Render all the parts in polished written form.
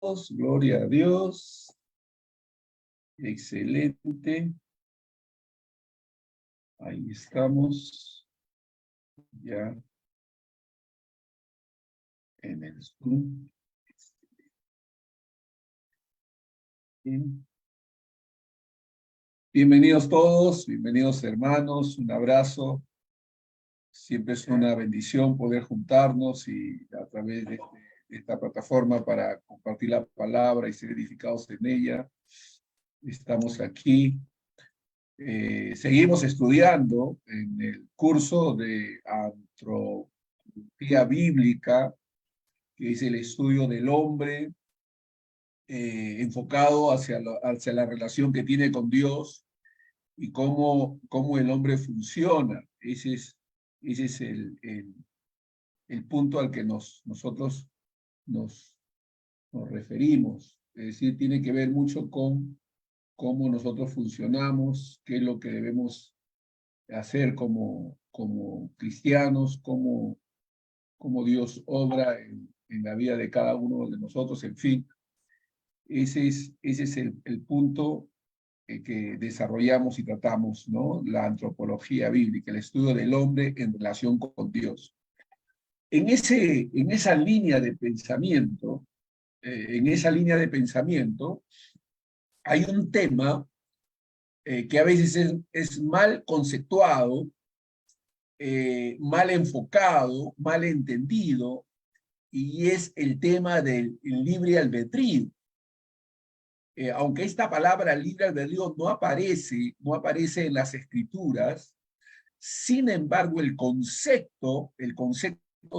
Gloria a Dios. Excelente. Ahí estamos. Ya en el Zoom. Bien. Bienvenidos todos, bienvenidos hermanos, un abrazo. Siempre es una bendición poder juntarnos y a través de esta plataforma para compartir la palabra y ser edificados en ella. Estamos aquí. Seguimos estudiando en el curso de antropología bíblica, que es el estudio del hombre enfocado hacia la relación que tiene con Dios y cómo el hombre funciona. Ese es el punto al que nosotros nos referimos. Es decir, tiene que ver mucho con cómo nosotros funcionamos, qué es lo que debemos hacer como cristianos, cómo Dios obra en la vida de cada uno de nosotros, en fin. Ese es el punto que desarrollamos y tratamos, ¿no? La antropología bíblica, el estudio del hombre en relación con Dios. En esa línea de pensamiento, hay un tema que a veces es mal conceptuado, mal enfocado, mal entendido, y es el tema del libre albedrío. Aunque esta palabra libre albedrío no aparece en las escrituras, sin embargo el concepto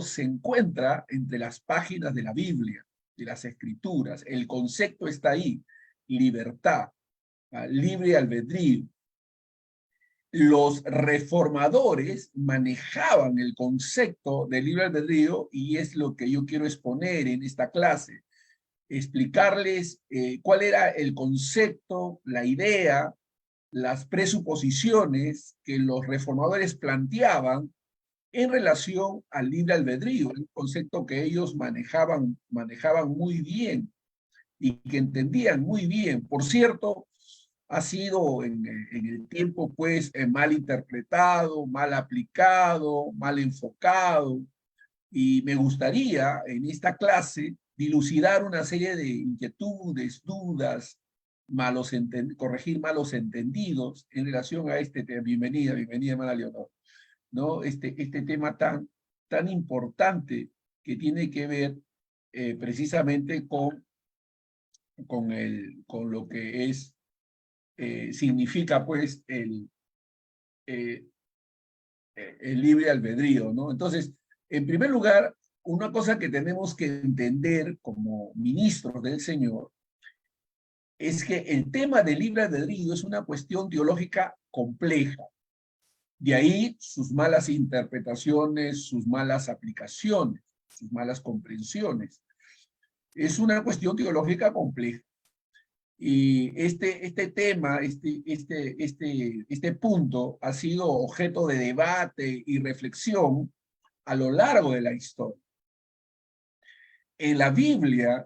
se encuentra entre las páginas de la Biblia, de las escrituras. El concepto está ahí, libertad, libre albedrío. Los reformadores manejaban el concepto de libre albedrío y es lo que yo quiero exponer en esta clase. Explicarles cuál era el concepto, la idea, las presuposiciones que los reformadores planteaban en relación al libre albedrío, un concepto que ellos manejaban muy bien y que entendían muy bien. Por cierto, ha sido en el tiempo pues mal interpretado, mal aplicado, mal enfocado, y me gustaría en esta clase dilucidar una serie de inquietudes, dudas, corregir malos entendidos en relación a este tema. Bienvenida, hermana Leonor, ¿no? Este tema tan importante que tiene que ver precisamente con lo que significa pues el libre albedrío, ¿no? Entonces, en primer lugar, una cosa que tenemos que entender como ministros del Señor es que el tema del libre albedrío es una cuestión teológica compleja. De ahí sus malas interpretaciones, sus malas aplicaciones, sus malas comprensiones. Es una cuestión teológica compleja. Y este tema, este punto ha sido objeto de debate y reflexión a lo largo de la historia. En la Biblia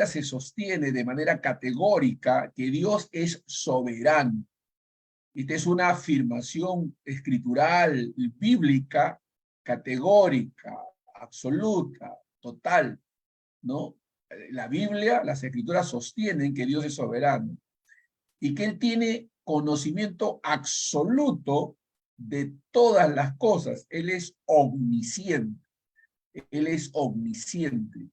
se sostiene de manera categórica que Dios es soberano. Esta es una afirmación escritural, bíblica, categórica, absoluta, total, ¿no? La Biblia, las escrituras sostienen que Dios es soberano y que Él tiene conocimiento absoluto de todas las cosas. Él es omnisciente. Él es omnisciente.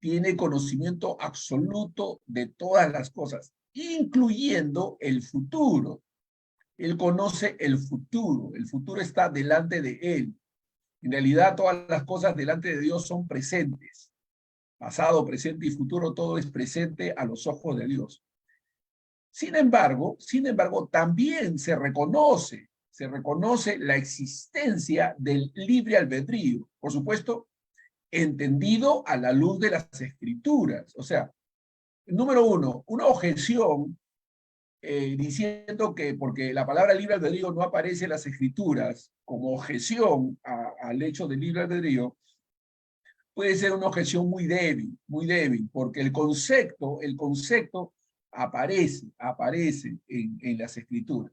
Tiene conocimiento absoluto de todas las cosas, incluyendo el futuro. Él conoce el futuro está delante de Él. En realidad, todas las cosas delante de Dios son presentes. Pasado, presente y futuro, todo es presente a los ojos de Dios. Sin embargo, también se reconoce la existencia del libre albedrío, por supuesto, entendido a la luz de las escrituras. O sea, número uno, una objeción diciendo que porque la palabra libre albedrío no aparece en las escrituras como objeción al hecho del libre albedrío, puede ser una objeción muy débil, porque el concepto aparece en las escrituras.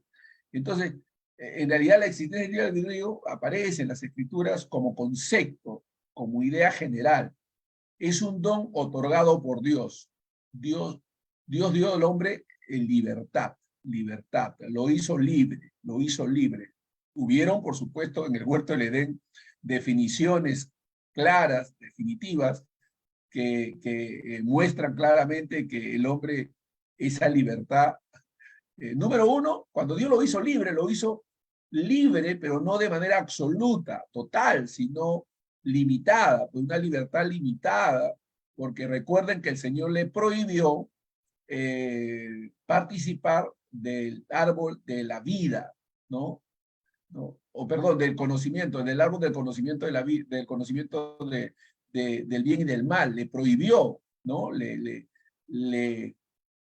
Entonces, en realidad la existencia del libre albedrío aparece en las escrituras como concepto, como idea general. Es un don otorgado por Dios. Dios dio al hombre en libertad, lo hizo libre, lo hizo libre. Hubieron, por supuesto, en el huerto del Edén definiciones claras, definitivas, que muestran claramente que el hombre, esa libertad, número uno, cuando Dios lo hizo libre, pero no de manera absoluta, total, sino limitada, pues una libertad limitada, porque recuerden que el Señor le prohibió participar del árbol de la vida, ¿no? ¿No? O perdón, del conocimiento, del árbol del conocimiento de la vida, del conocimiento del bien y del mal, le prohibió, ¿no? Le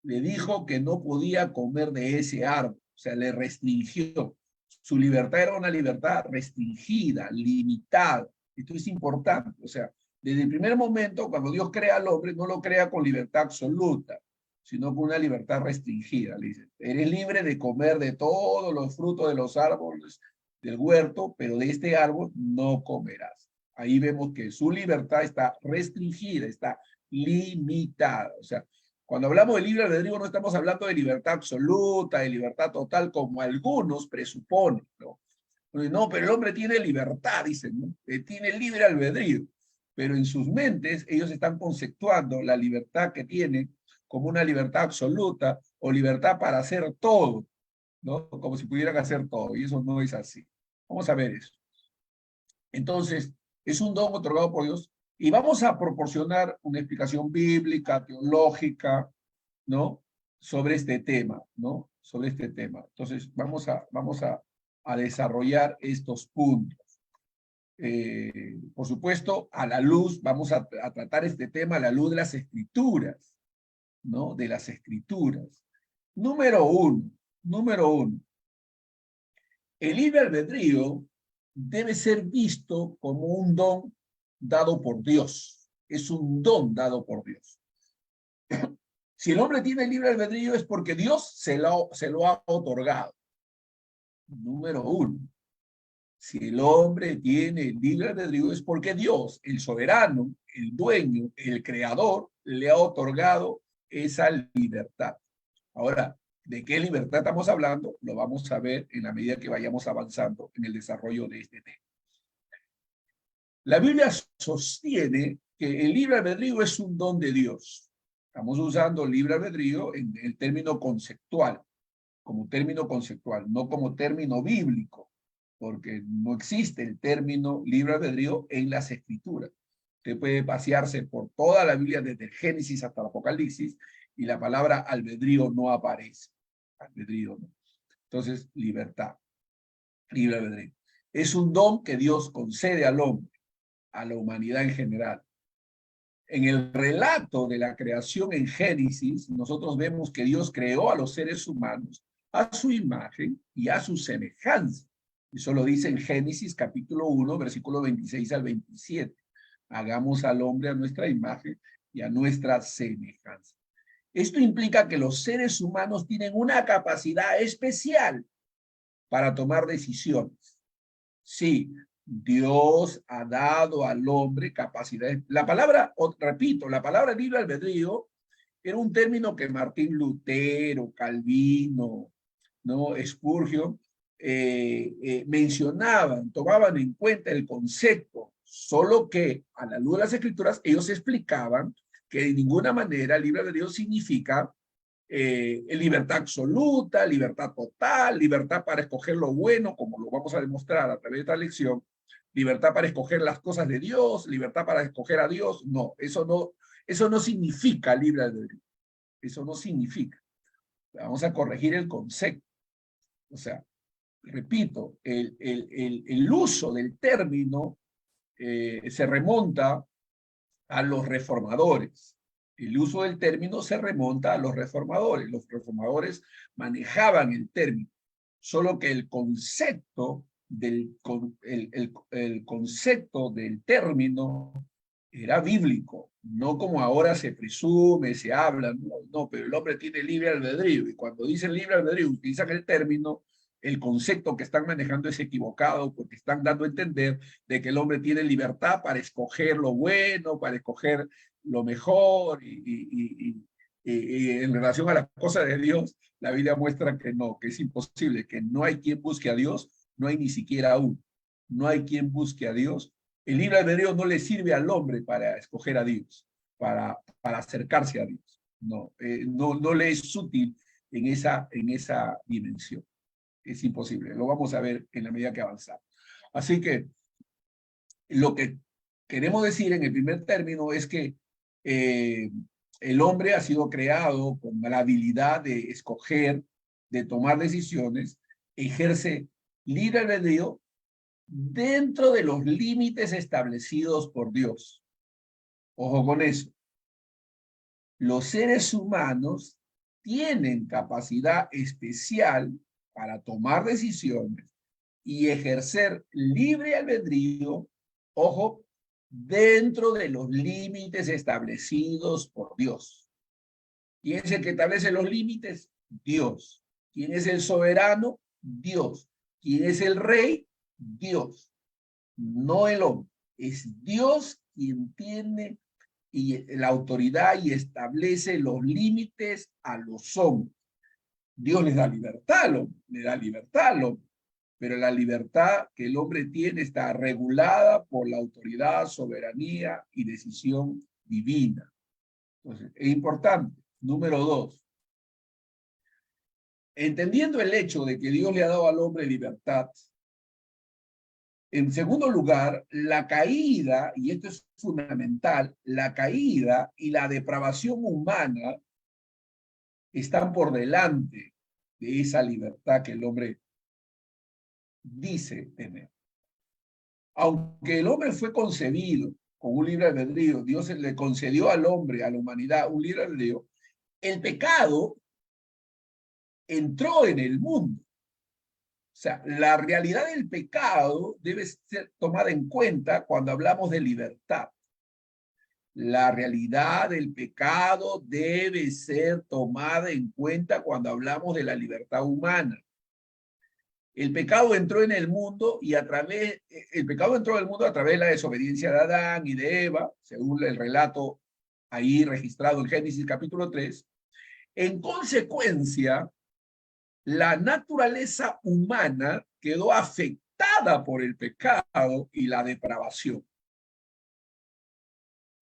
dijo que no podía comer de ese árbol, o sea, le restringió. Su libertad era una libertad restringida, limitada. Esto es importante, o sea, desde el primer momento, cuando Dios crea al hombre, no lo crea con libertad absoluta, sino con una libertad restringida. Le dice, eres libre de comer de todos los frutos de los árboles del huerto, pero de este árbol no comerás. Ahí vemos que su libertad está restringida, está limitada. O sea, cuando hablamos de libre albedrío no estamos hablando de libertad absoluta, de libertad total, como algunos presuponen, ¿no? No, pero el hombre tiene libertad, dicen, ¿no? Tiene libre albedrío, pero en sus mentes ellos están conceptuando la libertad que tienen como una libertad absoluta o libertad para hacer todo, ¿no? Como si pudieran hacer todo, y eso no es así. Vamos a ver eso. Entonces, es un don otorgado por Dios y vamos a proporcionar una explicación bíblica, teológica, ¿no? Sobre este tema, ¿no? Sobre este tema. Entonces, vamos a desarrollar estos puntos. Por supuesto, a la luz, vamos a tratar este tema a la luz de las escrituras, ¿no? De las escrituras. Número uno, el libre albedrío debe ser visto como un don dado por Dios. Es un don dado por Dios. Si el hombre tiene libre albedrío es porque Dios se lo ha otorgado. Número uno. Si el hombre tiene libre albedrío es porque Dios, el soberano, el dueño, el creador, le ha otorgado esa libertad. Ahora, ¿de qué libertad estamos hablando? Lo vamos a ver en la medida que vayamos avanzando en el desarrollo de este tema. La Biblia sostiene que el libre albedrío es un don de Dios. Estamos usando libre albedrío en el término conceptual, como término conceptual, no como término bíblico, porque no existe el término libre albedrío en las escrituras. Usted puede pasearse por toda la Biblia desde el Génesis hasta el Apocalipsis y la palabra albedrío no aparece. Albedrío no. Entonces, libertad, libre albedrío. Es un don que Dios concede al hombre, a la humanidad en general. En el relato de la creación en Génesis, nosotros vemos que Dios creó a los seres humanos a su imagen y a su semejanza. Eso lo dice en Génesis capítulo 1, versículo 26 al 27. Hagamos al hombre a nuestra imagen y a nuestra semejanza. Esto implica que los seres humanos tienen una capacidad especial para tomar decisiones. Sí, Dios ha dado al hombre capacidades. La palabra, repito, la palabra libre albedrío era un término que Martín Lutero, Calvino, ¿no? Spurgeon mencionaban, tomaban en cuenta el concepto, solo que a la luz de las escrituras ellos explicaban que de ninguna manera libre albedrío significa libertad absoluta, libertad total, libertad para escoger lo bueno, como lo vamos a demostrar a través de esta lección, libertad para escoger las cosas de Dios, libertad para escoger a Dios. No, eso no significa libre albedrío. Eso no significa. Vamos a corregir el concepto. O sea, repito, el uso del término se remonta a los reformadores. El uso del término se remonta a los reformadores. Los reformadores manejaban el término, solo que el concepto del, el concepto del término era bíblico, no como ahora se presume, se habla, no, no, pero el hombre tiene libre albedrío, y cuando dicen libre albedrío utilizan el término, el concepto que están manejando es equivocado, porque están dando a entender de que el hombre tiene libertad para escoger lo bueno, para escoger lo mejor, y en relación a las cosas de Dios, la Biblia muestra que no, que es imposible, que no hay quien busque a Dios, no hay ni siquiera uno, no hay quien busque a Dios. El libre albedrío no le sirve al hombre para escoger a Dios, para acercarse a Dios. No, no le es útil en esa dimensión. Es imposible. Lo vamos a ver en la medida que avanzamos. Así que lo que queremos decir en el primer término es que el hombre ha sido creado con la habilidad de escoger, de tomar decisiones, ejerce libre albedrío dentro de los límites establecidos por Dios. Ojo con eso. Los seres humanos tienen capacidad especial para tomar decisiones y ejercer libre albedrío, ojo, dentro de los límites establecidos por Dios. ¿Quién es el que establece los límites? Dios. ¿Quién es el soberano? Dios. ¿Quién es el rey? Dios. No el hombre. Es Dios quien tiene la autoridad y establece los límites a los hombres. Dios les da libertad al hombre, le da libertad al hombre, pero la libertad que el hombre tiene está regulada por la autoridad, soberanía y decisión divina. Entonces, es importante. Número 2, entendiendo el hecho de que Dios le ha dado al hombre libertad. En segundo lugar, la caída, y esto es fundamental, la caída y la depravación humana están por delante de esa libertad que el hombre dice tener. Aunque el hombre fue concebido con un libre albedrío, Dios le concedió al hombre, a la humanidad, un libre albedrío, el pecado entró en el mundo. O sea, la realidad del pecado debe ser tomada en cuenta cuando hablamos de libertad. La realidad del pecado debe ser tomada en cuenta cuando hablamos de la libertad humana. El pecado entró en el mundo y el pecado entró en el mundo a través de la desobediencia de Adán y de Eva, según el relato ahí registrado en Génesis capítulo 3. En consecuencia, la naturaleza humana quedó afectada por el pecado y la depravación.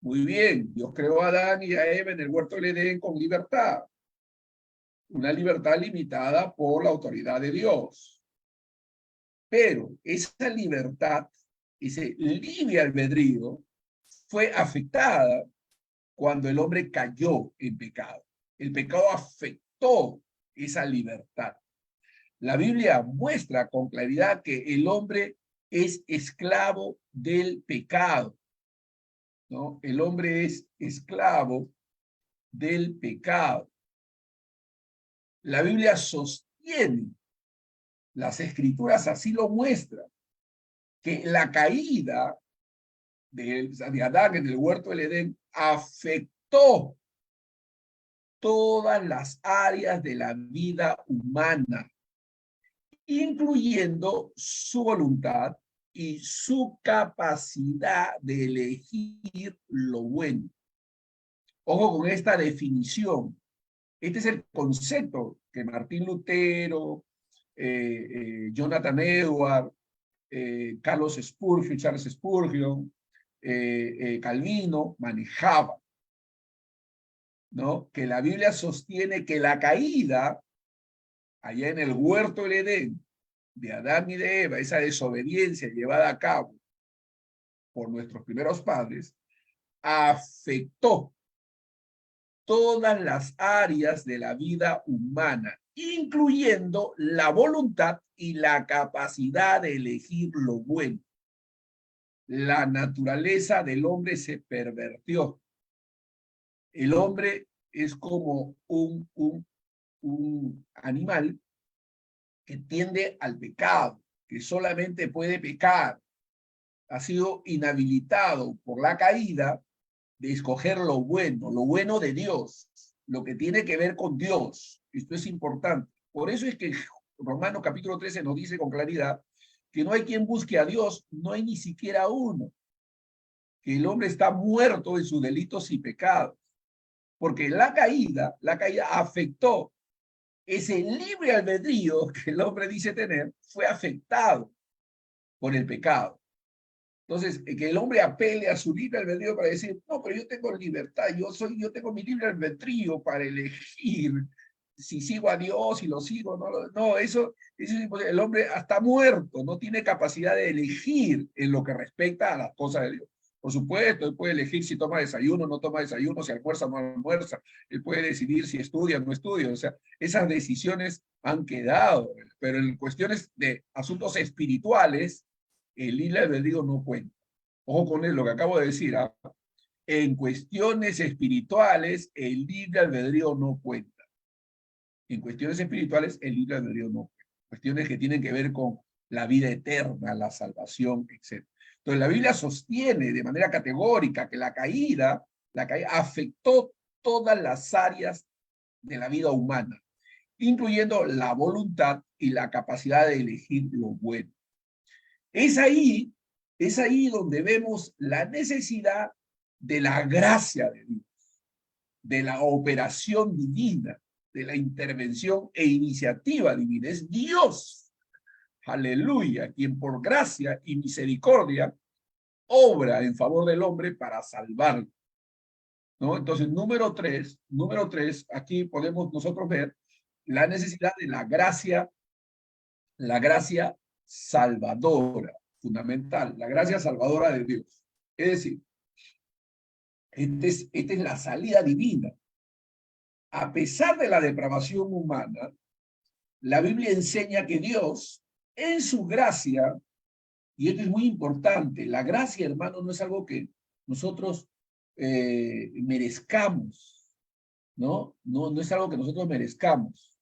Muy bien, Dios creó a Adán y a Eva en el huerto del Edén con libertad. Una libertad limitada por la autoridad de Dios. Pero esa libertad, ese libre albedrío, fue afectada cuando el hombre cayó en pecado. El pecado afectó esa libertad. La Biblia muestra con claridad que el hombre es esclavo del pecado, ¿no? El hombre es esclavo del pecado. La Biblia sostiene, las escrituras así lo muestran, que la caída de Adán en el huerto del Edén afectó todas las áreas de la vida humana, incluyendo su voluntad y su capacidad de elegir lo bueno. Ojo con esta definición. Este es el concepto que Martín Lutero, Jonathan Edwards, Carlos Spurgeon, Charles Spurgeon, Calvino manejaban, ¿no? Que la Biblia sostiene que la caída allá en el huerto del Edén de Adán y de Eva, esa desobediencia llevada a cabo por nuestros primeros padres, afectó todas las áreas de la vida humana, incluyendo la voluntad y la capacidad de elegir lo bueno. La naturaleza del hombre se pervirtió. El hombre es como un animal que tiende al pecado, que solamente puede pecar. Ha sido inhabilitado por la caída de escoger lo bueno de Dios, lo que tiene que ver con Dios. Esto es importante. Por eso es que Romanos capítulo 13 nos dice con claridad que no hay quien busque a Dios, no hay ni siquiera uno, que el hombre está muerto en sus delitos y pecados, porque la caída afectó ese libre albedrío que el hombre dice tener, fue afectado por el pecado. Entonces, que el hombre apele a su libre albedrío para decir, no, pero yo tengo libertad, yo tengo mi libre albedrío para elegir si sigo a Dios, si lo sigo, no, eso es imposible. El hombre está muerto, no tiene capacidad de elegir en lo que respecta a las cosas de Dios. Por supuesto, él puede elegir si toma desayuno o no toma desayuno, si almuerza o no almuerza, él puede decidir si estudia o no estudia, o sea, esas decisiones han quedado, pero en cuestiones de asuntos espirituales, el libre albedrío no cuenta. Ojo con lo que acabo de decir, ¿ah? En cuestiones espirituales, el libre albedrío no cuenta. En cuestiones espirituales, el libre albedrío no cuenta. Cuestiones que tienen que ver con la vida eterna, la salvación, etc. Entonces, la Biblia sostiene de manera categórica que la caída afectó todas las áreas de la vida humana, incluyendo la voluntad y la capacidad de elegir lo bueno. Es ahí donde vemos la necesidad de la gracia de Dios, de la operación divina, de la intervención e iniciativa divina. Es Dios, aleluya, quien por gracia y misericordia obra en favor del hombre para salvarlo, ¿no? Entonces, número tres, aquí podemos nosotros ver la necesidad de la gracia salvadora, fundamental, la gracia salvadora de Dios. Es decir, esta es la salida divina. A pesar de la depravación humana, la Biblia enseña que Dios, en su gracia, y esto es muy importante, la gracia, hermano, no es algo que nosotros merezcamos, ¿no? No es algo que nosotros merezcamos,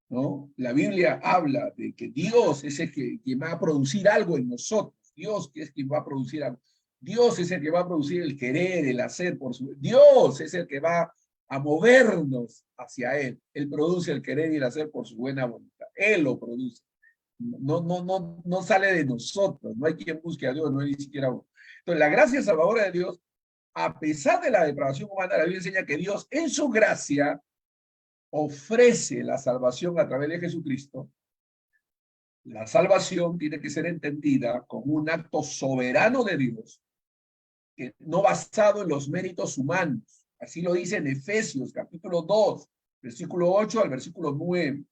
¿no? La Biblia habla de que Dios es el quien va a producir algo en nosotros. Dios que es quien va a producir algo. Dios es el que va a producir el querer, el hacer por su... Dios es el que va a movernos hacia Él. Él produce el querer y el hacer por su buena voluntad. Él lo produce. No sale de nosotros. No hay quien busque a Dios, no hay ni siquiera uno. Entonces, la gracia salvadora de Dios, a pesar de la depravación humana, la Biblia enseña que Dios, en su gracia, ofrece la salvación a través de Jesucristo. La salvación tiene que ser entendida como un acto soberano de Dios, que no basado en los méritos humanos. Así lo dice en Efesios capítulo 2, versículo 8 al versículo 9.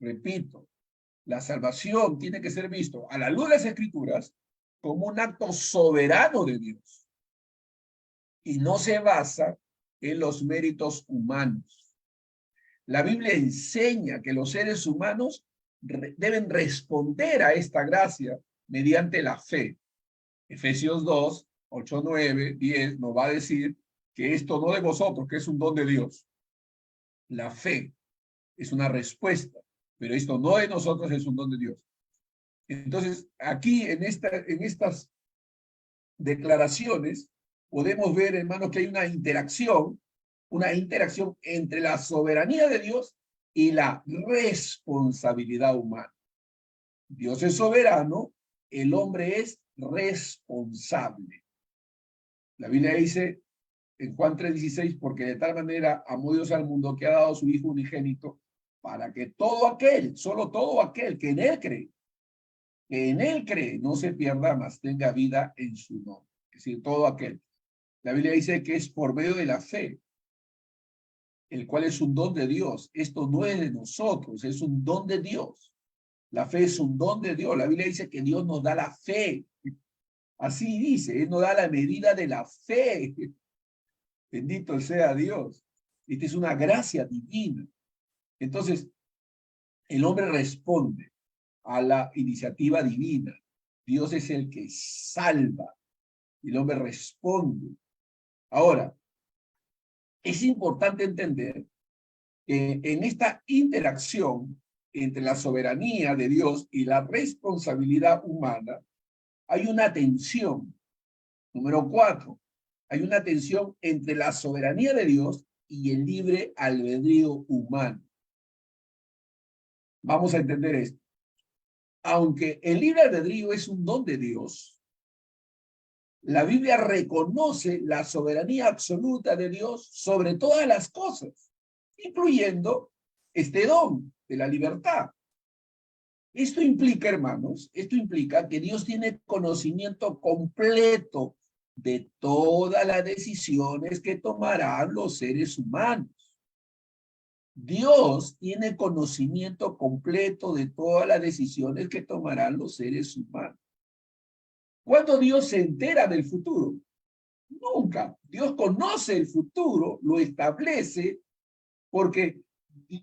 Repito, la salvación tiene que ser visto a la luz de las Escrituras como un acto soberano de Dios y no se basa en los méritos humanos. La Biblia enseña que los seres humanos deben responder a esta gracia mediante la fe. Efesios 2, 8, 9, 10 nos va a decir que esto no de vosotros, que es un don de Dios. La fe es una respuesta, pero esto no de nosotros, es un don de Dios. Entonces, aquí en estas declaraciones podemos ver, hermanos, que hay una interacción entre la soberanía de Dios y la responsabilidad humana. Dios es soberano, el hombre es responsable. La Biblia dice en Juan 3:16, porque de tal manera amó Dios al mundo que ha dado a su Hijo unigénito, para que solo todo aquel que en él cree, no se pierda, mas tenga vida en su nombre. Es decir, todo aquel. La Biblia dice que es por medio de la fe, el cual es un don de Dios. Esto no es de nosotros, es un don de Dios. La fe es un don de Dios. La Biblia dice que Dios nos da la fe. Así dice, Él nos da la medida de la fe. Bendito sea Dios. Esta es una gracia divina. Entonces, el hombre responde a la iniciativa divina. Dios es el que salva. Y el hombre responde. Ahora, es importante entender que en esta interacción entre la soberanía de Dios y la responsabilidad humana hay una tensión. Número 4, Hay una tensión entre la soberanía de Dios y el libre albedrío humano. Vamos a entender esto. Aunque el libre albedrío es un don de Dios, la Biblia reconoce la soberanía absoluta de Dios sobre todas las cosas, incluyendo este don de la libertad. Esto implica, hermanos, esto implica que Dios tiene conocimiento completo de todas las decisiones que tomarán los seres humanos. Dios tiene conocimiento completo de todas las decisiones que tomarán los seres humanos. ¿Cuándo Dios se entera del futuro? Nunca. Dios conoce el futuro, lo establece, porque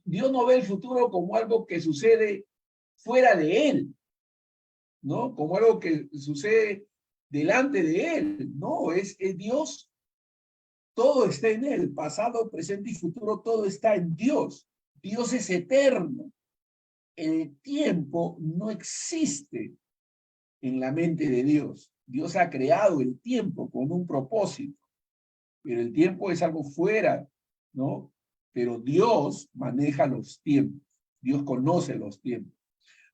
Dios no ve el futuro como algo que sucede fuera de él, ¿no? Como algo que sucede delante de él. No, es Dios. Todo está en él, pasado, presente y futuro, todo está en Dios. Dios es eterno. El tiempo no existe en la mente de Dios. Dios ha creado el tiempo con un propósito, pero el tiempo es algo fuera, ¿no? Pero Dios maneja los tiempos. Dios conoce los tiempos.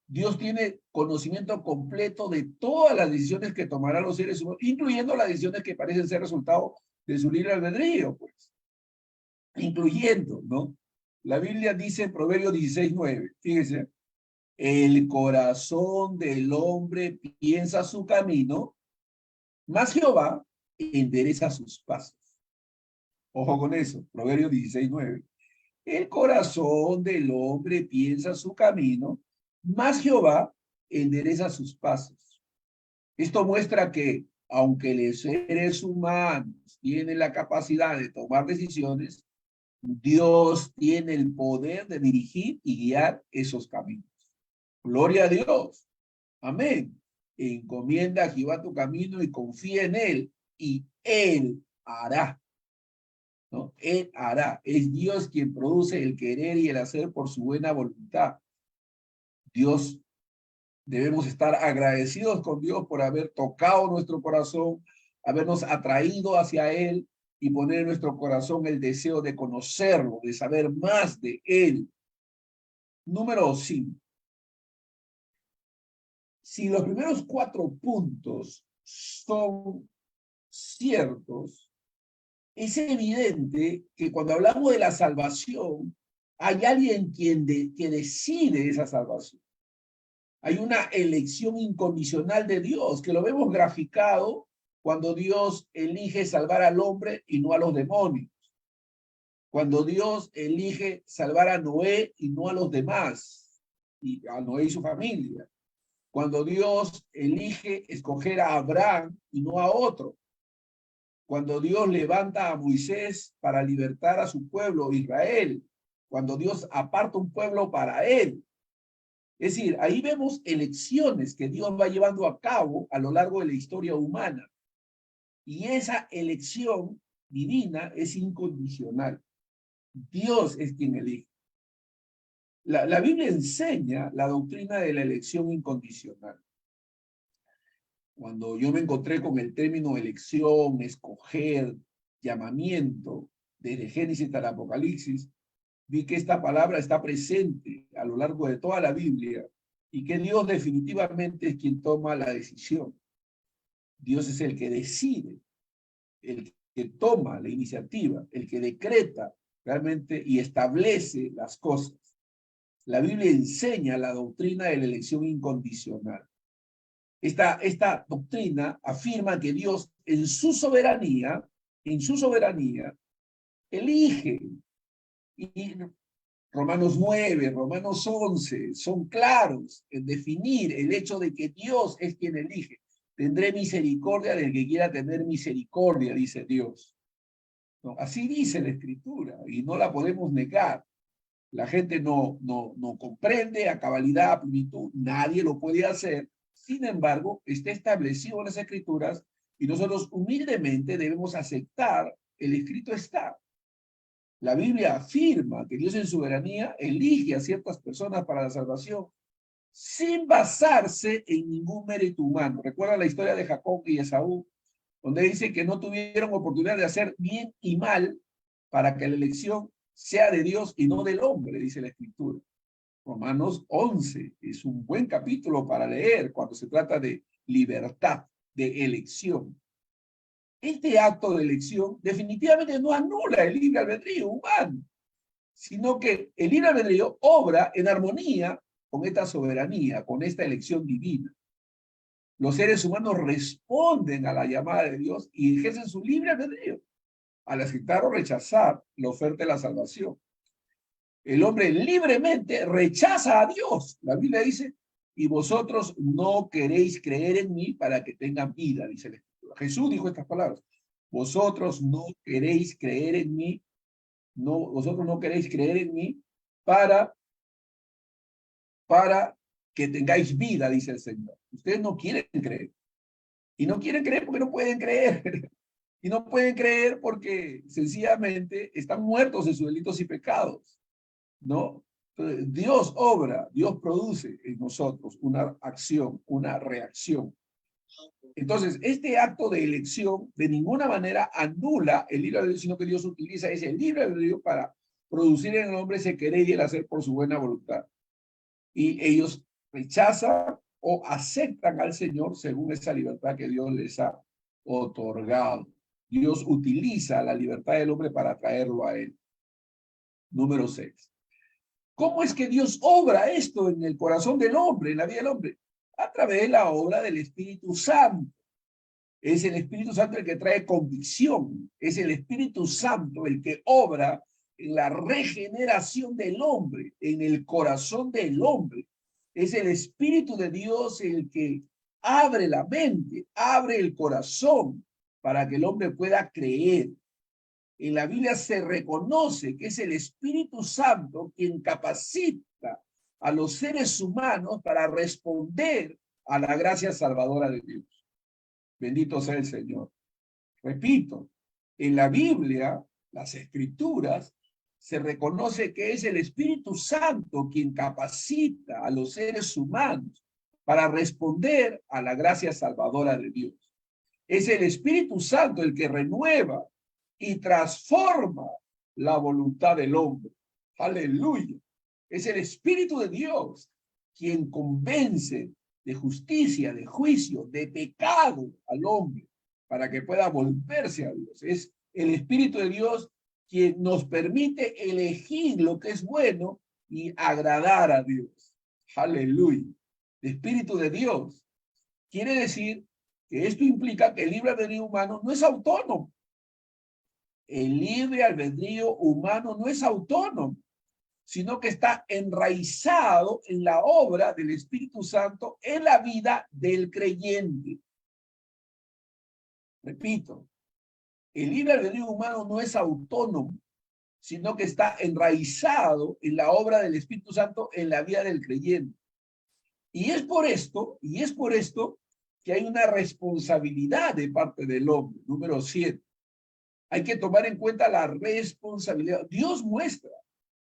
Dios tiene conocimiento completo de todas las decisiones que tomarán los seres humanos, incluyendo las decisiones que parecen ser resultado de su libre albedrío, pues. Incluyendo, ¿no? La Biblia dice en Proverbios 16:9, fíjense, el corazón del hombre piensa su camino, mas Jehová endereza sus pasos. Ojo con eso, Proverbios 16:9. El corazón del hombre piensa su camino, mas Jehová endereza sus pasos. Esto muestra que, aunque los seres humanos tienen la capacidad de tomar decisiones, Dios tiene el poder de dirigir y guiar esos caminos. Gloria a Dios. Amén. Encomienda a Jehová tu camino y confía en él, y él hará. ¿No? Él hará. Es Dios quien produce el querer y el hacer por su buena voluntad. Dios, debemos estar agradecidos con Dios por haber tocado nuestro corazón, habernos atraído hacia él y poner en nuestro corazón el deseo de conocerlo, de saber más de él. Número 5. Si los primeros 4 puntos son ciertos, es evidente que cuando hablamos de la salvación, hay alguien que decide esa salvación. Hay una elección incondicional de Dios, que lo vemos graficado cuando Dios elige salvar al hombre y no a los demonios. Cuando Dios elige salvar a Noé y no a los demás, y a Noé y su familia. Cuando Dios elige escoger a Abraham y no a otro. Cuando Dios levanta a Moisés para libertar a su pueblo Israel. Cuando Dios aparta un pueblo para él. Es decir, ahí vemos elecciones que Dios va llevando a cabo a lo largo de la historia humana. Y esa elección divina es incondicional. Dios es quien elige. La Biblia enseña la doctrina de la elección incondicional. Cuando yo me encontré con el término elección, escoger, llamamiento, desde Génesis hasta el Apocalipsis, vi que esta palabra está presente a lo largo de toda la Biblia y que Dios definitivamente es quien toma la decisión. Dios es el que decide, el que toma la iniciativa, el que decreta realmente y establece las cosas. La Biblia enseña la doctrina de la elección incondicional. Esta doctrina afirma que Dios en su soberanía, elige. Y Romanos 9, Romanos 11 son claros en definir el hecho de que Dios es quien elige. Tendré misericordia del que quiera tener misericordia, dice Dios. ¿No? Así dice la Escritura y no la podemos negar. La gente no comprende a cabalidad, a plenitud, nadie lo puede hacer. Sin embargo, está establecido en las Escrituras y nosotros humildemente debemos aceptar el escrito está. La Biblia afirma que Dios en su soberanía elige a ciertas personas para la salvación sin basarse en ningún mérito humano. Recuerda la historia de Jacob y Esaú. donde dice que no tuvieron oportunidad de hacer bien y mal para que la elección sea de Dios y no del hombre, dice la Escritura. Romanos 11 es un buen capítulo para leer cuando se trata de libertad, de elección. Este acto de elección definitivamente no anula el libre albedrío humano, sino que el libre albedrío obra en armonía con esta soberanía, con esta elección divina. Los seres humanos responden a la llamada de Dios y ejercen su libre albedrío al aceptar o rechazar la oferta de la salvación. El hombre libremente rechaza a Dios. La Biblia dice, y vosotros no queréis creer en mí para que tengan vida, dice la Escritura. Jesús dijo estas palabras. Vosotros no queréis creer en mí, vosotros no queréis creer en mí para que tengáis vida, dice el Señor. Ustedes no quieren creer. Y no quieren creer porque no pueden creer. Y no pueden creer porque sencillamente están muertos de sus delitos y pecados, ¿no? Entonces, Dios obra, Dios produce en nosotros una acción, una reacción. Entonces, este acto de elección de ninguna manera anula el libre albedrío, sino que Dios utiliza ese libre albedrío para producir en el hombre ese querer y el hacer por su buena voluntad. Y ellos rechazan o aceptan al Señor según esa libertad que Dios les ha otorgado. Dios utiliza la libertad del hombre para traerlo a él. Número 6. ¿Cómo es que Dios obra esto en el corazón del hombre, en la vida del hombre? A través de la obra del Espíritu Santo. Es el Espíritu Santo el que trae convicción. Es el Espíritu Santo el que obra en la regeneración del hombre, en el corazón del hombre. Es el Espíritu de Dios el que abre la mente, abre el corazón para que el hombre pueda creer. En la Biblia se reconoce que es el Espíritu Santo quien capacita a los seres humanos para responder a la gracia salvadora de Dios. Bendito sea el Señor. Repito, en la Biblia, las Escrituras, se reconoce que es el Espíritu Santo quien capacita a los seres humanos para responder a la gracia salvadora de Dios. Es el Espíritu Santo el que renueva y transforma la voluntad del hombre. Aleluya. Es el Espíritu de Dios quien convence de justicia, de juicio, de pecado al hombre para que pueda volverse a Dios. Es el Espíritu de Dios quien nos permite elegir lo que es bueno y agradar a Dios. Aleluya. El Espíritu de Dios quiere decir que esto implica que el libre albedrío humano no es autónomo. El libre albedrío humano no es autónomo, sino que está enraizado en la obra del Espíritu Santo en la vida del creyente. Repito, el libre albedrío humano no es autónomo, sino que está enraizado en la obra del Espíritu Santo en la vida del creyente. Y es por esto que hay una responsabilidad de parte del hombre. Número 7. Hay que tomar en cuenta la responsabilidad. Dios muestra.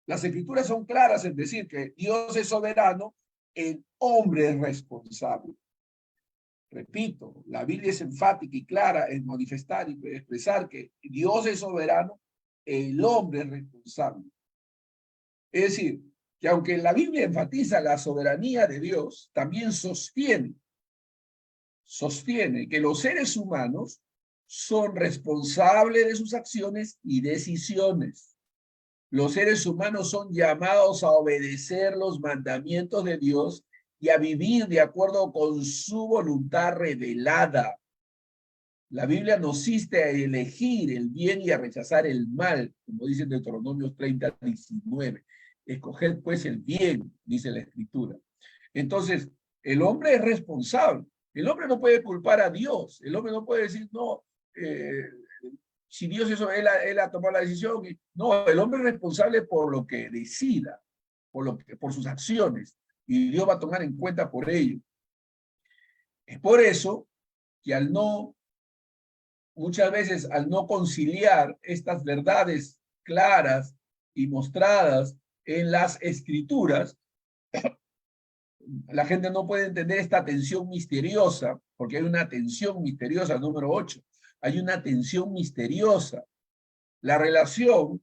Las Escrituras son claras en decir que Dios es soberano, el hombre es responsable. Repito, la Biblia es enfática y clara en manifestar y expresar que Dios es soberano, el hombre es responsable. Es decir, que aunque la Biblia enfatiza la soberanía de Dios, también sostiene que los seres humanos son responsables de sus acciones y decisiones. Los seres humanos son llamados a obedecer los mandamientos de Dios y a vivir de acuerdo con su voluntad revelada. La Biblia nos insta a elegir el bien y a rechazar el mal, como dice en Deuteronomio 30:19. Escoged pues el bien, dice la Escritura. Entonces, el hombre es responsable. El hombre no puede culpar a Dios. El hombre no puede decir, no, si Dios hizo, él ha tomado la decisión. No, el hombre es responsable por lo que decida, por sus acciones. Y Dios va a tomar en cuenta por ello. Es por eso que muchas veces al no conciliar estas verdades claras y mostradas en las Escrituras, la gente no puede entender esta tensión misteriosa, porque hay una tensión misteriosa, número 8. hay una tensión misteriosa. La relación,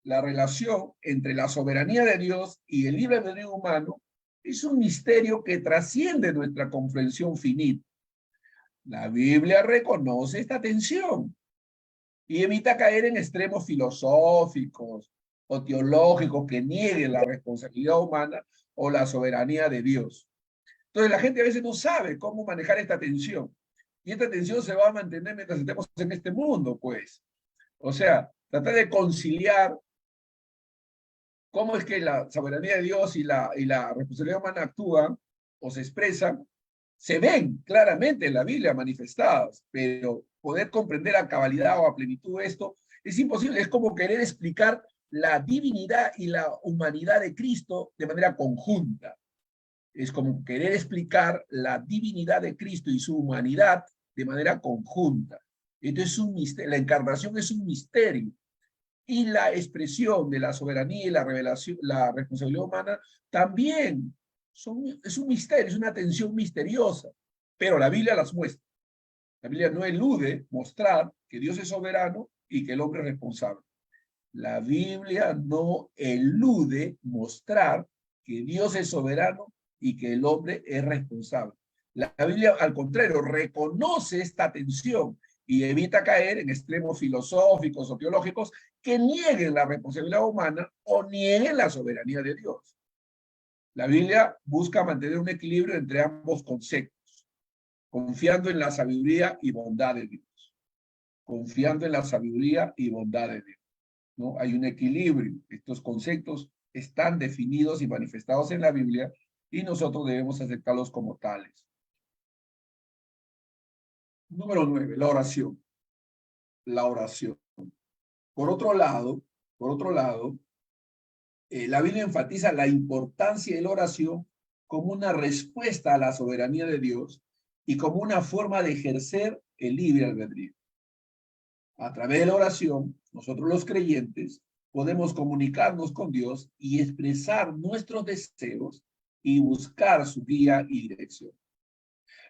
la relación entre la soberanía de Dios y el libre albedrío humano es un misterio que trasciende nuestra comprensión finita. La Biblia reconoce esta tensión y evita caer en extremos filosóficos o teológicos que nieguen la responsabilidad humana o la soberanía de Dios. Entonces la gente a veces no sabe cómo manejar esta tensión. Y esta tensión se va a mantener mientras estemos en este mundo, pues. O sea, tratar de conciliar cómo es que la soberanía de Dios y la responsabilidad humana actúan o se expresan, se ven claramente en la Biblia manifestadas, pero poder comprender a cabalidad o a plenitud esto es imposible. Es como querer explicar la divinidad y la humanidad de Cristo de manera conjunta. Es como querer explicar la divinidad de Cristo y su humanidad de manera conjunta. Entonces, un misterio, la encarnación es un misterio y la expresión de la soberanía y la revelación, la responsabilidad humana también es un misterio, es una tensión misteriosa, pero la Biblia las muestra. La Biblia no elude mostrar que Dios es soberano y que el hombre es responsable. La Biblia no elude mostrar que Dios es soberano y que el hombre es responsable. La Biblia, al contrario, reconoce esta tensión y evita caer en extremos filosóficos o teológicos que nieguen la responsabilidad humana o nieguen la soberanía de Dios. La Biblia busca mantener un equilibrio entre ambos conceptos, confiando en la sabiduría y bondad de Dios. Confiando en la sabiduría y bondad de Dios. ¿No? Hay un equilibrio. Estos conceptos están definidos y manifestados en la Biblia y nosotros debemos aceptarlos como tales. Número 9, la oración. La oración. Por otro lado, la Biblia enfatiza la importancia de la oración como una respuesta a la soberanía de Dios y como una forma de ejercer el libre albedrío. A través de la oración, nosotros los creyentes podemos comunicarnos con Dios y expresar nuestros deseos y buscar su guía y dirección.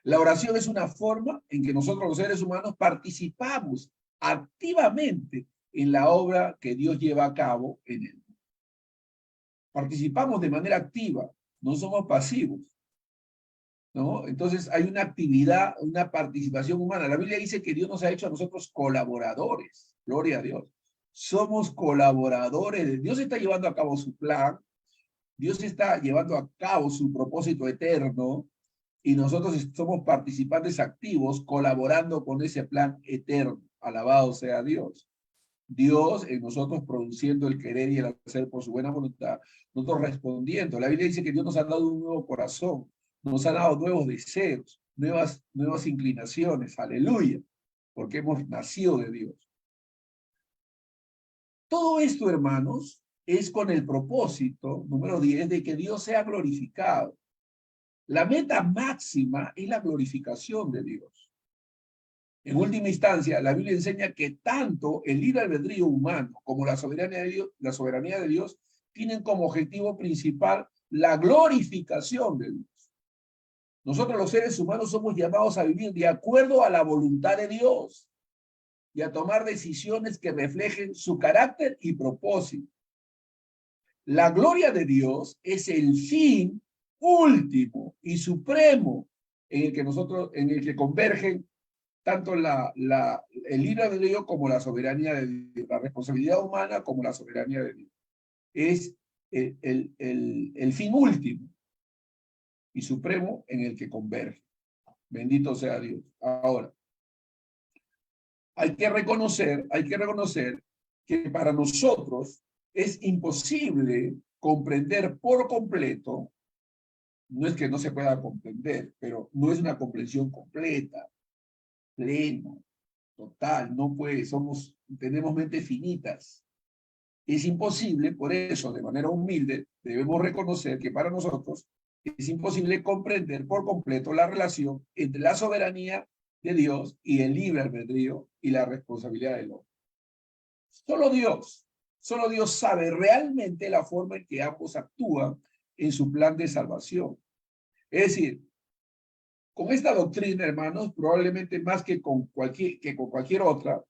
La oración es una forma en que nosotros los seres humanos participamos activamente en la obra que Dios lleva a cabo en él. Participamos de manera activa, no somos pasivos, ¿no? Entonces hay una actividad, una participación humana. La Biblia dice que Dios nos ha hecho a nosotros colaboradores. Gloria a Dios. Somos colaboradores. Dios está llevando a cabo su plan. Dios está llevando a cabo su propósito eterno y nosotros somos participantes activos colaborando con ese plan eterno. Alabado sea Dios. Dios en nosotros produciendo el querer y el hacer por su buena voluntad, nosotros respondiendo. La Biblia dice que Dios nos ha dado un nuevo corazón, nos ha dado nuevos deseos, nuevas inclinaciones, aleluya, porque hemos nacido de Dios. Todo esto, hermanos, es con el propósito, número 10, de que Dios sea glorificado. La meta máxima es la glorificación de Dios. En última instancia, la Biblia enseña que tanto el libre albedrío humano como la soberanía de Dios tienen como objetivo principal la glorificación de Dios. Nosotros los seres humanos somos llamados a vivir de acuerdo a la voluntad de Dios y a tomar decisiones que reflejen su carácter y propósito. La gloria de Dios es el fin último y supremo en el que convergen tanto el libre albedrío como la soberanía de Dios, la responsabilidad humana como la soberanía de Dios. Es el fin último y supremo en el que converge. Bendito sea Dios. Ahora, hay que reconocer que para nosotros es imposible comprender por completo, no es que no se pueda comprender, pero no es una comprensión completa, plena, total, no puede, tenemos mentes finitas. Es imposible, por eso, de manera humilde, debemos reconocer que para nosotros es imposible comprender por completo la relación entre la soberanía de Dios y el libre albedrío y la responsabilidad del hombre. Solo Dios sabe realmente la forma en que ambos actúan en su plan de salvación. Es decir, con esta doctrina, hermanos, probablemente más que con cualquier otra,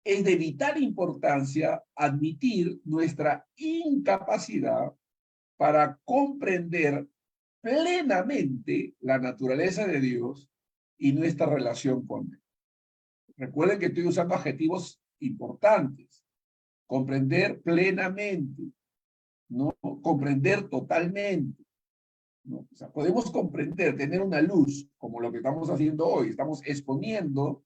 es de vital importancia admitir nuestra incapacidad para comprender plenamente la naturaleza de Dios y nuestra relación con Él. Recuerden que estoy usando adjetivos importantes. Comprender plenamente, no comprender totalmente. ¿No? O sea, podemos comprender, tener una luz, como lo que estamos haciendo hoy. Estamos exponiendo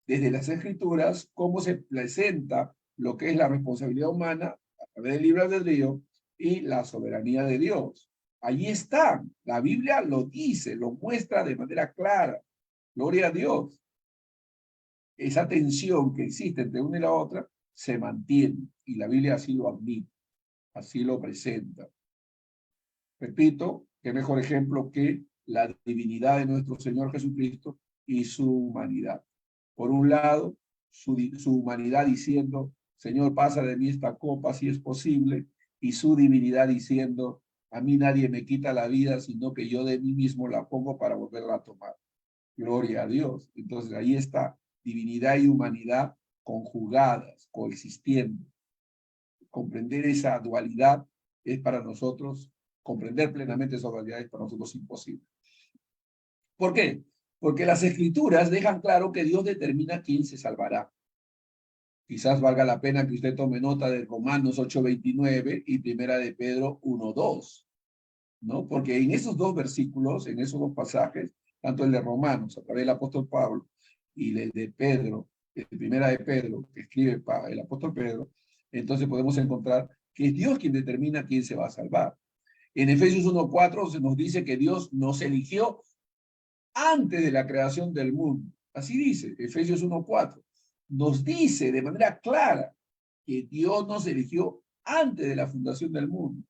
desde las Escrituras cómo se presenta lo que es la responsabilidad humana a través del libre albedrío y la soberanía de Dios. Allí está, la Biblia lo dice, lo muestra de manera clara. Gloria a Dios. Esa tensión que existe entre una y la otra se mantiene y la Biblia así lo admite, así lo presenta. Repito, qué mejor ejemplo que la divinidad de nuestro Señor Jesucristo y su humanidad. Por un lado, su humanidad diciendo, Señor, pasa de mí esta copa si es posible, y su divinidad diciendo, a mí nadie me quita la vida, sino que yo de mí mismo la pongo para volverla a tomar. Gloria a Dios. Entonces ahí está divinidad y humanidad conjugadas, coexistiendo. Comprender esa dualidad es para nosotros, comprender plenamente esa dualidad es para nosotros imposible. ¿Por qué? Porque las Escrituras dejan claro que Dios determina quién se salvará. Quizás valga la pena que usted tome nota de Romanos 8:29 y Primera de Pedro 1:2, ¿no? Porque en esos dos versículos, en esos dos pasajes, tanto el de Romanos, a través del apóstol Pablo, y el de Pedro, el Primera de Pedro, que escribe el apóstol Pedro, entonces podemos encontrar que es Dios quien determina quién se va a salvar. En Efesios 1:4 se nos dice que Dios nos eligió antes de la creación del mundo. Así dice, Efesios 1:4. Nos dice de manera clara que Dios nos eligió antes de la fundación del mundo.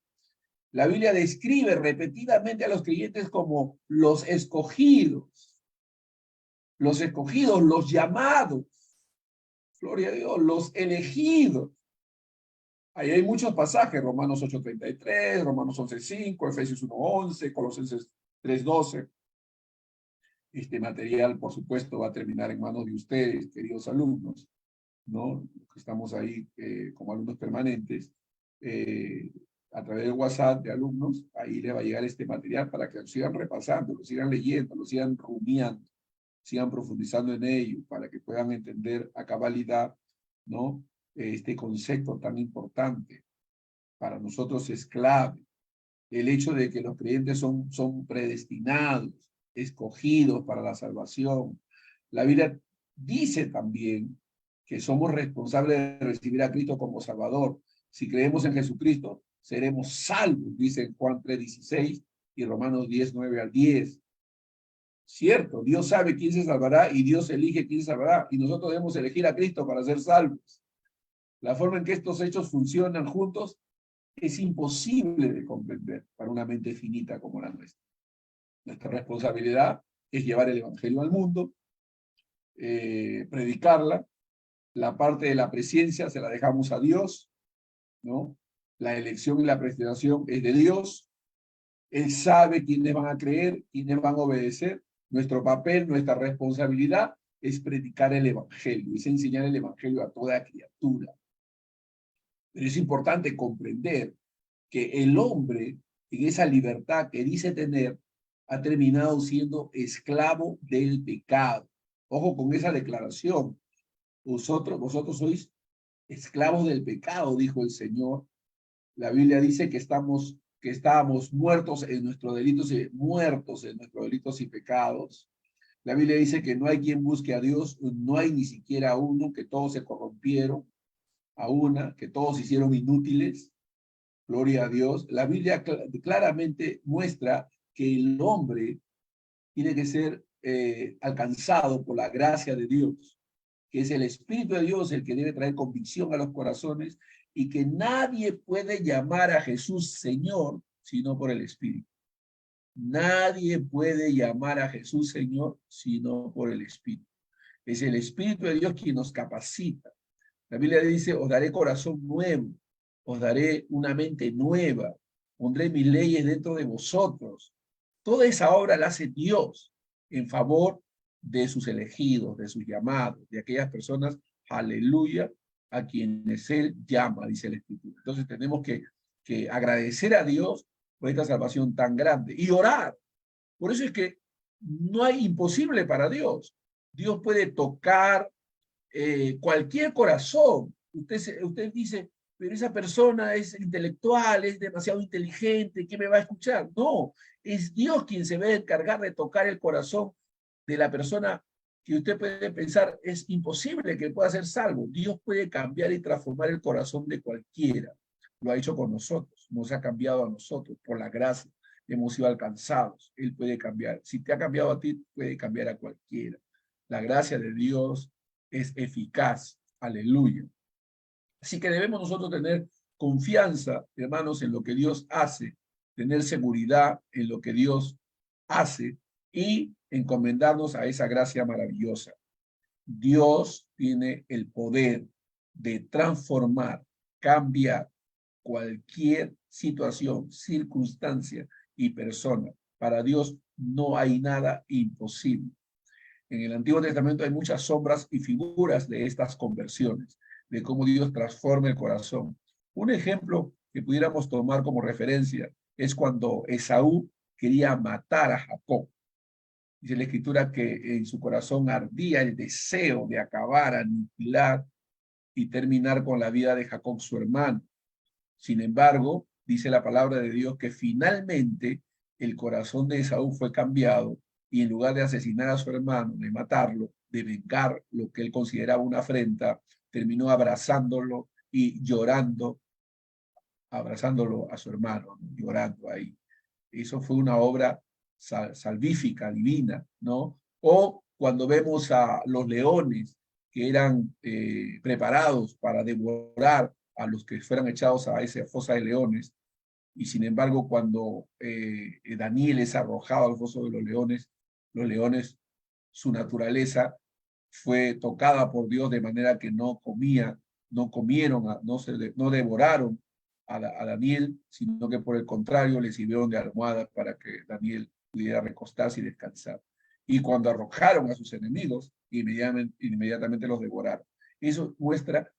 La Biblia describe repetidamente a los creyentes como los escogidos, los llamados, gloria a Dios, los elegidos. Ahí hay muchos pasajes, Romanos 8:33, Romanos 11:5, Efesios 1:11, Colosenses 3:12. Este material, por supuesto, va a terminar en manos de ustedes, queridos alumnos, ¿no? Estamos ahí como alumnos permanentes. A través de WhatsApp de alumnos, ahí le va a llegar este material para que lo sigan repasando, lo sigan leyendo, lo sigan rumiando, sigan profundizando en ello, para que puedan entender a cabalidad, ¿no? Este concepto tan importante. Para nosotros es clave. El hecho de que los creyentes son predestinados, escogidos para la salvación. La Biblia dice también que somos responsables de recibir a Cristo como Salvador. Si creemos en Jesucristo, seremos salvos, dice en Juan 3:16 y Romanos 10:9-10. Cierto, Dios sabe quién se salvará y Dios elige quién se salvará, y nosotros debemos elegir a Cristo para ser salvos. La forma en que estos hechos funcionan juntos es imposible de comprender para una mente finita como la nuestra. Nuestra responsabilidad es llevar el evangelio al mundo, predicarla. La parte de la presencia se la dejamos a Dios, ¿no? La elección y la predestinación es de Dios. Él sabe quiénes van a creer, quiénes van a obedecer. Nuestro papel, nuestra responsabilidad es predicar el evangelio, es enseñar el evangelio a toda criatura. Pero es importante comprender que el hombre, en esa libertad que dice tener, ha terminado siendo esclavo del pecado. Ojo con esa declaración. Vosotros sois esclavos del pecado, dijo el Señor. La Biblia dice que estábamos muertos en nuestros delitos y pecados. La Biblia dice que no hay quien busque a Dios, no hay ni siquiera uno, que todos se corrompieron a una, que todos se hicieron inútiles. Gloria a Dios. La Biblia claramente muestra que el hombre tiene que ser alcanzado por la gracia de Dios, que es el Espíritu de Dios el que debe traer convicción a los corazones, y que nadie puede llamar a Jesús Señor sino por el Espíritu. Nadie puede llamar a Jesús Señor sino por el Espíritu. Es el Espíritu de Dios quien nos capacita. La Biblia dice, os daré corazón nuevo, os daré una mente nueva, pondré mis leyes dentro de vosotros. Toda esa obra la hace Dios. en favor de sus elegidos, de sus llamados, de aquellas personas, aleluya, a quienes Él llama, dice la Escritura. Entonces tenemos que agradecer a Dios por esta salvación tan grande y orar. Por eso es que no hay imposible para Dios. Dios puede tocar cualquier corazón. Usted dice, pero esa persona es intelectual, es demasiado inteligente, ¿quién me va a escuchar? No, es Dios quien se va a encargar de tocar el corazón de la persona que usted puede pensar es imposible que pueda ser salvo. Dios puede cambiar y transformar el corazón de cualquiera. Lo ha hecho con nosotros, nos ha cambiado a nosotros por la gracia. Hemos sido alcanzados. Él puede cambiar. Si te ha cambiado a ti, puede cambiar a cualquiera. La gracia de Dios es eficaz. Aleluya. Así que debemos nosotros tener confianza, hermanos, en lo que Dios hace, tener seguridad en lo que Dios hace y encomendarnos a esa gracia maravillosa. Dios tiene el poder de transformar, cambiar cualquier situación, circunstancia y persona. Para Dios no hay nada imposible. En el Antiguo Testamento hay muchas sombras y figuras de estas conversiones, de cómo Dios transforma el corazón. Un ejemplo que pudiéramos tomar como referencia es cuando Esaú quería matar a Jacob. Dice la Escritura que en su corazón ardía el deseo de acabar, aniquilar y terminar con la vida de Jacob, su hermano. Sin embargo, dice la palabra de Dios que finalmente el corazón de Esaú fue cambiado y en lugar de asesinar a su hermano, de matarlo, de vengar lo que él consideraba una afrenta, terminó abrazándolo y llorando, abrazándolo a su hermano, llorando ahí. Eso fue una obra salvífica, divina, ¿no? O cuando vemos a los leones que eran preparados para devorar a los que fueran echados a esa fosa de leones, y sin embargo cuando Daniel es arrojado al foso de los leones, su naturaleza fue tocada por Dios de manera que no comieron, no devoraron a Daniel, sino que por el contrario le sirvieron de almohada para que Daniel pudiera recostarse y descansar. Y cuando arrojaron a sus enemigos, inmediatamente los devoraron. Eso muestra,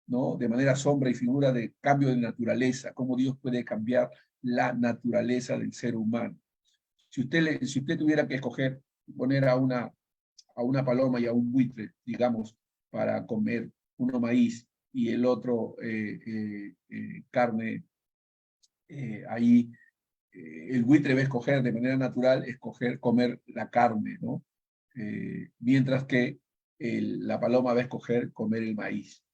¿no?, de manera sombra y figura de cambio de naturaleza, cómo Dios puede cambiar la naturaleza del ser humano. Si usted tuviera que escoger, poner a una paloma y a un buitre, digamos, para comer, uno maíz y el otro carne, ahí el buitre va a escoger de manera natural, comer la carne, ¿no? Mientras que la paloma va a escoger comer el maíz.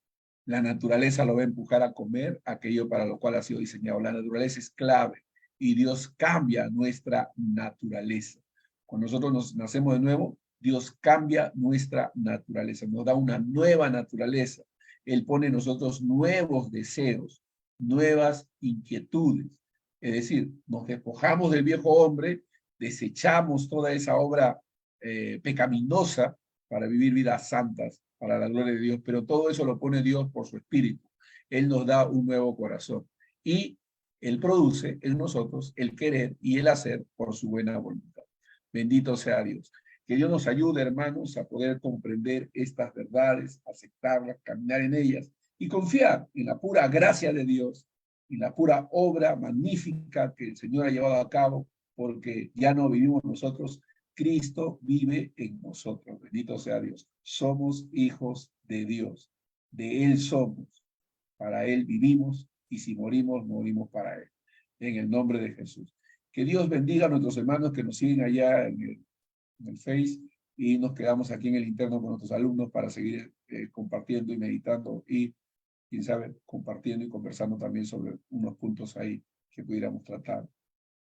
La naturaleza lo va a empujar a comer aquello para lo cual ha sido diseñado. La naturaleza es clave y Dios cambia nuestra naturaleza. Cuando nosotros nacemos de nuevo, Dios cambia nuestra naturaleza, nos da una nueva naturaleza. Él pone en nosotros nuevos deseos, nuevas inquietudes. Es decir, nos despojamos del viejo hombre, desechamos toda esa obra pecaminosa para vivir vidas santas, para la gloria de Dios, pero todo eso lo pone Dios por su Espíritu. Él nos da un nuevo corazón y Él produce en nosotros el querer y el hacer por su buena voluntad. Bendito sea Dios. Que Dios nos ayude, hermanos, a poder comprender estas verdades, aceptarlas, caminar en ellas y confiar en la pura gracia de Dios y la pura obra magnífica que el Señor ha llevado a cabo, porque ya no vivimos nosotros, Cristo vive en nosotros. Bendito sea Dios. Somos hijos de Dios. De Él somos. Para Él vivimos y si morimos, morimos para Él. En el nombre de Jesús. Que Dios bendiga a nuestros hermanos que nos siguen allá en el Face y nos quedamos aquí en el interno con nuestros alumnos para seguir compartiendo y meditando y, quién sabe, compartiendo y conversando también sobre unos puntos ahí que pudiéramos tratar.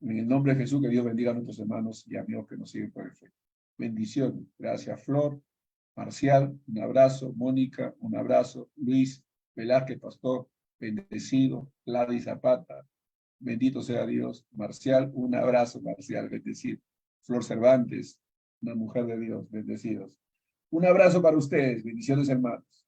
En el nombre de Jesús, que Dios bendiga a nuestros hermanos y amigos que nos siguen por el Facebook. Bendiciones. Gracias, Flor. Marcial, un abrazo. Mónica, un abrazo. Luis Velázquez, pastor, bendecido. Gladys Zapata, bendito sea Dios. Marcial, un abrazo, Marcial, bendecido. Flor Cervantes, una mujer de Dios, bendecidos. Un abrazo para ustedes. Bendiciones, hermanos.